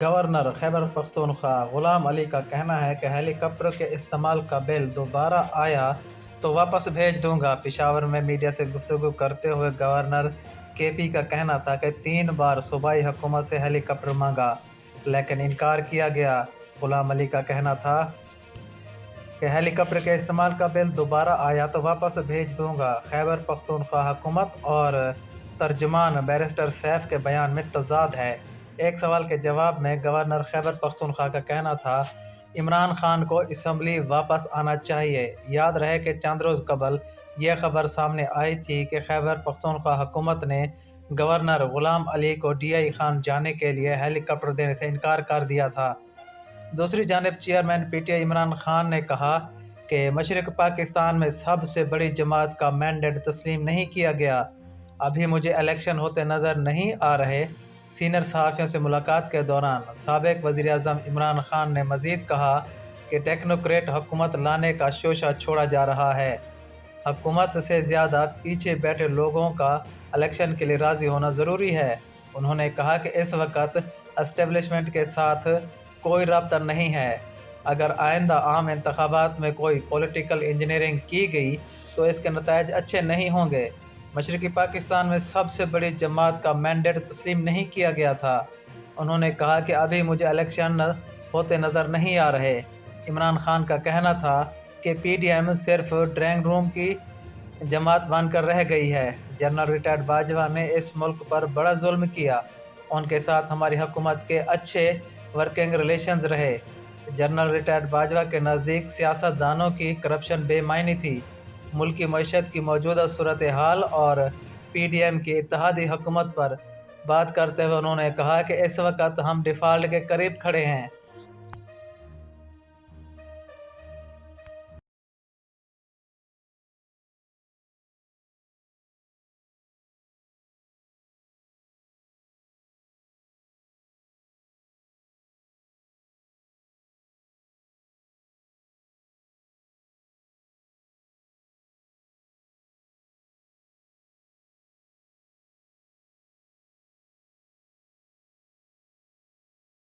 Governor Khyber Pakhtunkhwa Ghulam Ali का कहना है कि हेलीकॉप्टर के इस्तेमाल का बिल दोबारा आया तो वापस भेज दूंगा। पेशावर में मीडिया से गुफ्तगू करते हुए गवर्नर केपी का कहना था कि 3 बार सूबाई हुकूमत से हेलीकॉप्टर मांगा लेकिन इनकार किया गया। गुलाम अली का कहना था कि हेलीकॉप्टर के इस्तेमाल का बिल दोबारा आया तो वापस भेज दूंगा। खैबर पख्तूनख्वा हुकूमत और तर्जुमान बैरिस्टर सैफ के बयान में तजाद है। एक सवाल के जवाब में गवर्नर खैबर पख्तूनख्वा का कहना था इमरान खान को असम्बली वापस आना चाहिए। याद रहे कि चंद रोज़ कबल यह खबर सामने आई थी कि खैबर पख्तूनख्वा हुकूमत ने गवर्नर गुलाम अली को DI खान जाने के लिए हेलीकॉप्टर देने से इनकार कर दिया था। दूसरी जानिब चेयरमैन PTI इमरान खान ने कहा कि मशरक़ पाकिस्तान में सबसे बड़ी जमात का मैंडेट तस्लीम नहीं किया गया। अभी मुझे इलेक्शन होते नज़र नहीं आ रहे। सीनियर सहाफ़ियों से मुलाकात के दौरान साबिक़ वज़ीर-ए-आज़म इमरान खान ने मज़ीद कहा कि टेक्नोक्रेट हुकूमत लाने का शोशा छोड़ा जा रहा है। हुकूमत से ज़्यादा पीछे बैठे लोगों का इलेक्शन के लिए राज़ी होना ज़रूरी है। उन्होंने कहा कि इस वक्त एस्टेब्लिशमेंट के साथ कोई रब्ता नहीं है। अगर आइंदा आम इंतखाबात में कोई पॉलिटिकल इंजीनियरिंग की गई तो इसके नताइज अच्छे नहीं होंगे। मशरक़ी पाकिस्तान में सबसे बड़ी जमात का मैंडेट तस्लीम नहीं किया गया था। उन्होंने कहा कि अभी मुझे इलेक्शन होते नज़र नहीं आ रहे। इमरान खान का कहना था कि PDM सिर्फ ड्राइंग रूम की जमात बनकर रह गई है। जनरल रिटायर्ड बाजवा ने इस मुल्क पर बड़ा जुल्म किया। उनके साथ हमारी हुकूमत के अच्छे वर्किंग रिलेशंस रहे। जनरल रिटायर्ड बाजवा के नज़दीक सियासतदानों की करप्शन बेमायनी थी। मुल्क की मईशत की मौजूदा सूरत हाल और PDM की इत्तेहादी हुकूमत पर बात करते हुए उन्होंने कहा कि इस वक्त हम डिफ़ाल्ट के करीब खड़े हैं।